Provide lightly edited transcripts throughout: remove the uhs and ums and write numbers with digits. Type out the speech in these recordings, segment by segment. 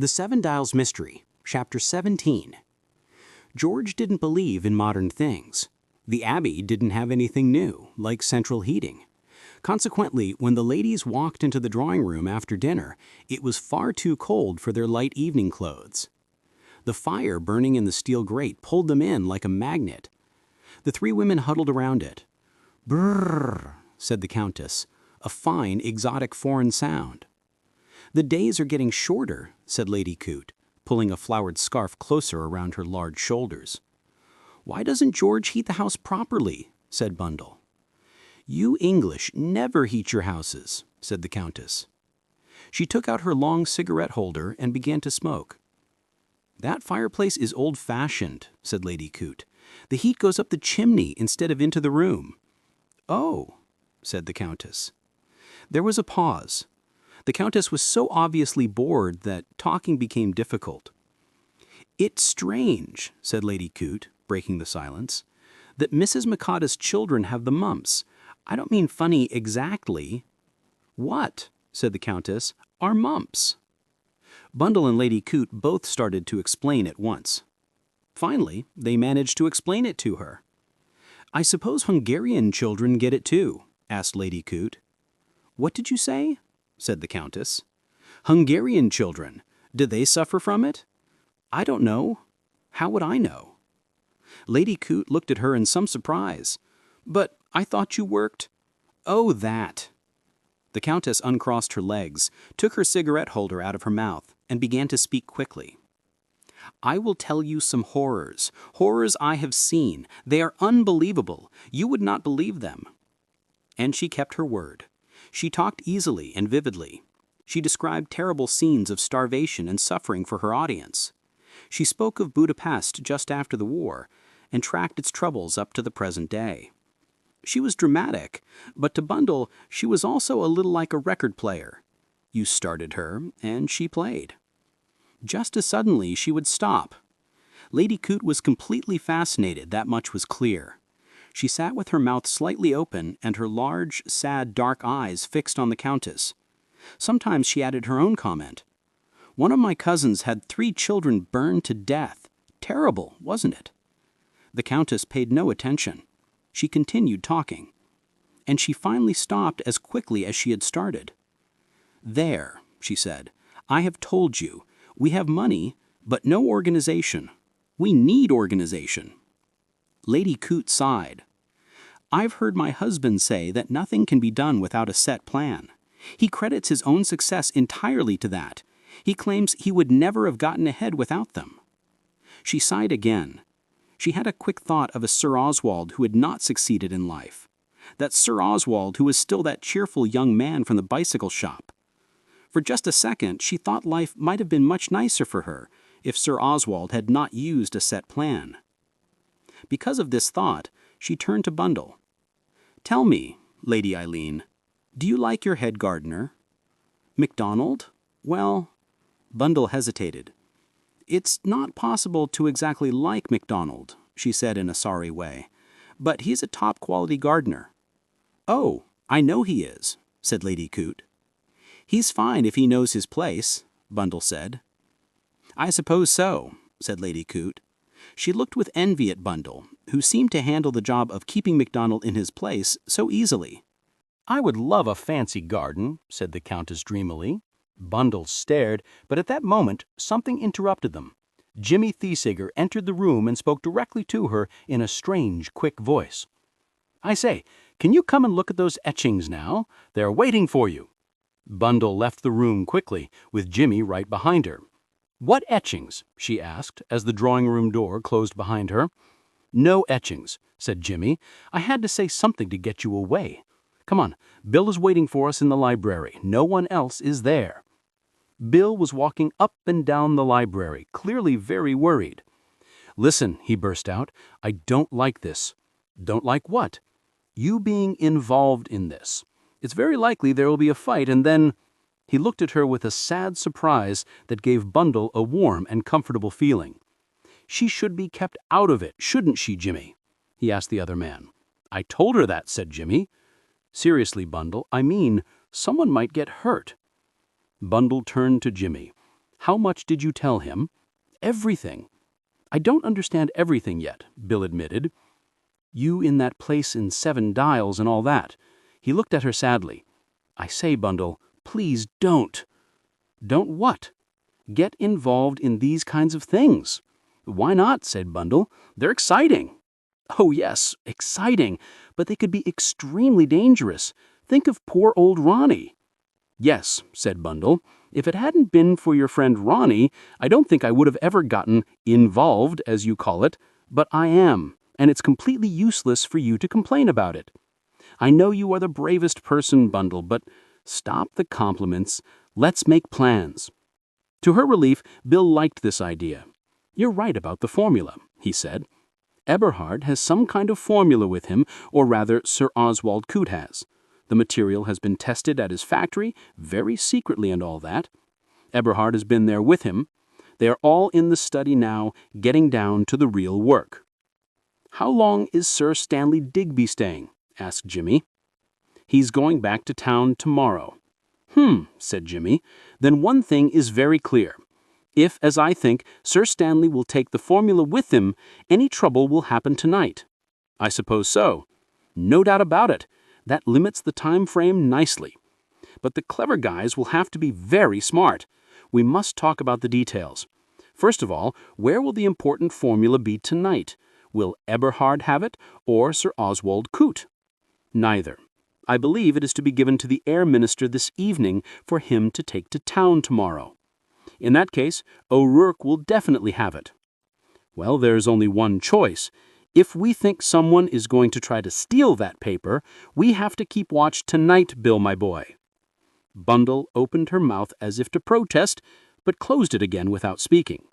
The Seven Dials Mystery, Chapter 17. George didn't believe in modern things. The Abbey didn't have anything new, like central heating. Consequently, when the ladies walked into the drawing room after dinner, it was far too cold for their light evening clothes. The fire burning in the steel grate pulled them in like a magnet. The three women huddled around it. "Brrr," said the Countess, a fine, exotic foreign sound. "The days are getting shorter," said Lady Coote, pulling a flowered scarf closer around her large shoulders. "Why doesn't George heat the house properly?" said Bundle. "You English never heat your houses," said the Countess. She took out her long cigarette holder and began to smoke. "That fireplace is old-fashioned," said Lady Coote. "The heat goes up the chimney instead of into the room." "Oh," said the Countess. There was a pause. The Countess was so obviously bored that talking became difficult. "It's strange," said Lady Coote, breaking the silence, "that Mrs. Makata's children have the mumps. I don't mean funny exactly." "What," said the Countess, "are mumps?" Bundle and Lady Coote both started to explain at once. Finally, they managed to explain it to her. "I suppose Hungarian children get it too?" asked Lady Coote. "What did you say?" said the Countess. "Hungarian children. Do they suffer from it?" "I don't know. How would I know?" Lady Coote looked at her in some surprise. "But I thought you worked—" "Oh, that." The Countess uncrossed her legs, took her cigarette holder out of her mouth, and began to speak quickly. "I will tell you some horrors I have seen. They are unbelievable. You would not believe them." And she kept her word. She talked easily and vividly. She described terrible scenes of starvation and suffering for her audience. She spoke of Budapest just after the war, and tracked its troubles up to the present day. She was dramatic, but to Bundle she was also a little like a record player. You started her, and she played. Just as suddenly she would stop. Lady Coote was completely fascinated, that much was clear. She sat with her mouth slightly open and her large, sad, dark eyes fixed on the Countess. Sometimes she added her own comment. "One of my cousins had 3 children burned to death. Terrible, wasn't it?" The Countess paid no attention. She continued talking. And she finally stopped as quickly as she had started. "There," she said, "I have told you. We have money, but no organization. We need organization." Lady Coote sighed. "I've heard my husband say that nothing can be done without a set plan. He credits his own success entirely to that. He claims he would never have gotten ahead without them." She sighed again. She had a quick thought of a Sir Oswald who had not succeeded in life. That Sir Oswald who was still that cheerful young man from the bicycle shop. For just a second she thought life might have been much nicer for her if Sir Oswald had not used a set plan. Because of this thought, she turned to Bundle. "Tell me, Lady Eileen, do you like your head gardener?" "MacDonald? Well—" Bundle hesitated. "It's not possible to exactly like MacDonald," she said in a sorry way, "but he's a top-quality gardener." "Oh, I know he is," said Lady Coote. "He's fine if he knows his place," Bundle said. "I suppose so," said Lady Coote. She looked with envy at Bundle, who seemed to handle the job of keeping MacDonald in his place so easily. "I would love a fancy garden," said the Countess dreamily. Bundle stared, but at that moment something interrupted them. Jimmy Thesiger entered the room and spoke directly to her in a strange, quick voice. "I say, can you come and look at those etchings now? They're waiting for you." Bundle left the room quickly, with Jimmy right behind her. "What etchings?" she asked, as the drawing-room door closed behind her. "No etchings," said Jimmy. "I had to say something to get you away. Come on, Bill is waiting for us in the library. No one else is there." Bill was walking up and down the library, clearly very worried. "Listen," he burst out, "I don't like this." "Don't like what?" "You being involved in this. It's very likely there will be a fight, and then—" He looked at her with a sad surprise that gave Bundle a warm and comfortable feeling. "She should be kept out of it, shouldn't she, Jimmy?" he asked the other man. "I told her that," said Jimmy. "Seriously, Bundle, I mean, someone might get hurt." Bundle turned to Jimmy. How much did you tell him? Everything. I don't understand everything yet, Bill admitted. You in that place in 7 Dials and all that. He looked at her sadly. I say, Bundle, please don't. Don't what? Get involved in these kinds of things. Why not, said Bundle. They're exciting. Oh yes, exciting, but they could be extremely dangerous. Think of poor old Ronnie. Yes, said Bundle. If it hadn't been for your friend Ronnie, I don't think I would have ever gotten involved, as you call it, but I am, and it's completely useless for you to complain about it. I know you are the bravest person, Bundle, but stop the compliments. Let's make plans. To her relief, Bill liked this idea. You're right about the formula, he said. Eberhard has some kind of formula with him, or rather Sir Oswald Coote has. The material has been tested at his factory, very secretly and all that. Eberhard has been there with him. They are all in the study now, getting down to the real work. How long is Sir Stanley Digby staying? Asked Jimmy. He's going back to town tomorrow. Said Jimmy. Then one thing is very clear. If, as I think, Sir Stanley will take the formula with him, any trouble will happen tonight. I suppose so. No doubt about it. That limits the time frame nicely. But the clever guys will have to be very smart. We must talk about the details. First of all, where will the important formula be tonight? Will Eberhard have it, or Sir Oswald Coote? Neither. I believe it is to be given to the Air Minister this evening for him to take to town tomorrow. In that case, O'Rourke will definitely have it. Well, there's only one choice. If we think someone is going to try to steal that paper, we have to keep watch tonight, Bill, my boy. Bundle opened her mouth as if to protest, but closed it again without speaking.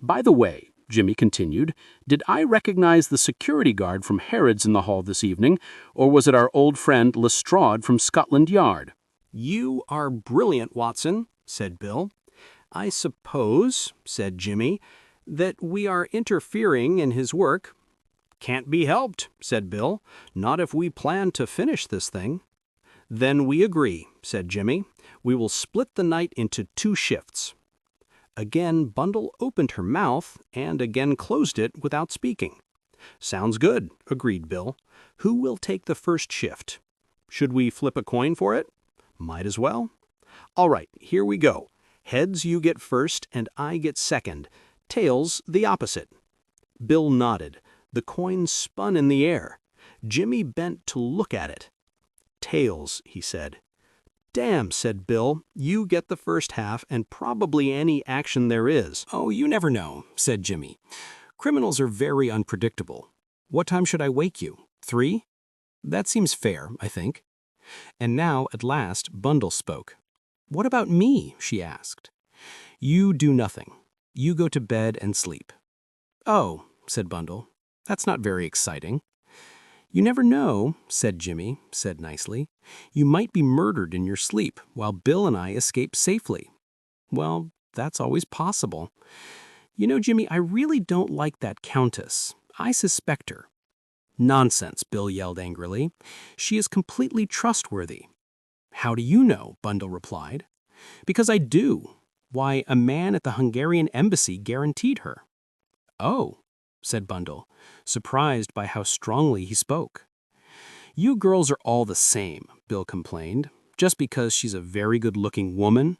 By the way, Jimmy continued, did I recognize the security guard from Harrod's in the hall this evening, or was it our old friend Lestrade from Scotland Yard? You are brilliant, Watson, said Bill. I suppose, said Jimmy, that we are interfering in his work. Can't be helped, said Bill, not if we plan to finish this thing. Then we agree, said Jimmy. We will split the night into 2 shifts. Again, Bundle opened her mouth and again closed it without speaking. Sounds good, agreed Bill. Who will take the first shift? Should we flip a coin for it? Might as well. All right, here we go. Heads, you get first and I get second. Tails, the opposite. Bill nodded. The coin spun in the air. Jimmy bent to look at it. Tails, he said. Damn, said Bill. You get the first half and probably any action there is. Oh, you never know, said Jimmy. Criminals are very unpredictable. What time should I wake you? 3? That seems fair, I think. And now, at last, Bundle spoke. What about me? She asked. You do nothing. You go to bed and sleep. Oh, said Bundle. That's not very exciting. You never know, said Jimmy, said nicely. You might be murdered in your sleep while Bill and I escape safely. Well, that's always possible. You know, Jimmy, I really don't like that Countess. I suspect her. Nonsense, Bill yelled angrily. She is completely trustworthy. How do you know? Bundle replied. Because I do. Why, a man at the Hungarian embassy guaranteed her. Oh, said Bundle, surprised by how strongly he spoke. You girls are all the same, Bill complained, just because she's a very good-looking woman.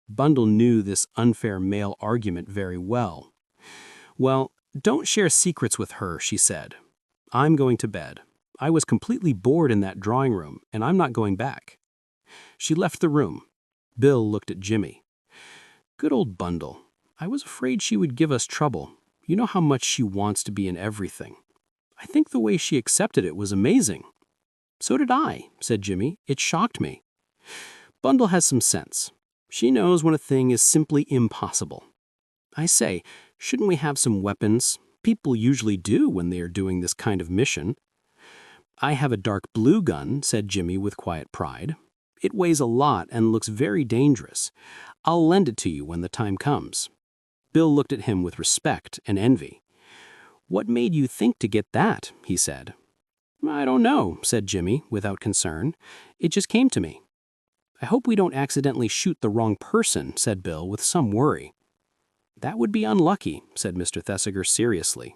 Bundle knew this unfair male argument very well. Well, don't share secrets with her, she said. I'm going to bed. I was completely bored in that drawing room, and I'm not going back. She left the room. Bill looked at Jimmy. Good old Bundle. I was afraid she would give us trouble. You know how much she wants to be in everything. I think the way she accepted it was amazing. So did I, said Jimmy. It shocked me. Bundle has some sense. She knows when a thing is simply impossible. I say, shouldn't we have some weapons? People usually do when they are doing this kind of mission. I have a dark blue gun, said Jimmy with quiet pride. It weighs a lot and looks very dangerous. I'll lend it to you when the time comes. Bill looked at him with respect and envy. What made you think to get that? He said. I don't know, said Jimmy without concern. It just came to me. I hope we don't accidentally shoot the wrong person, said Bill with some worry. That would be unlucky, said Mr. Thesiger seriously.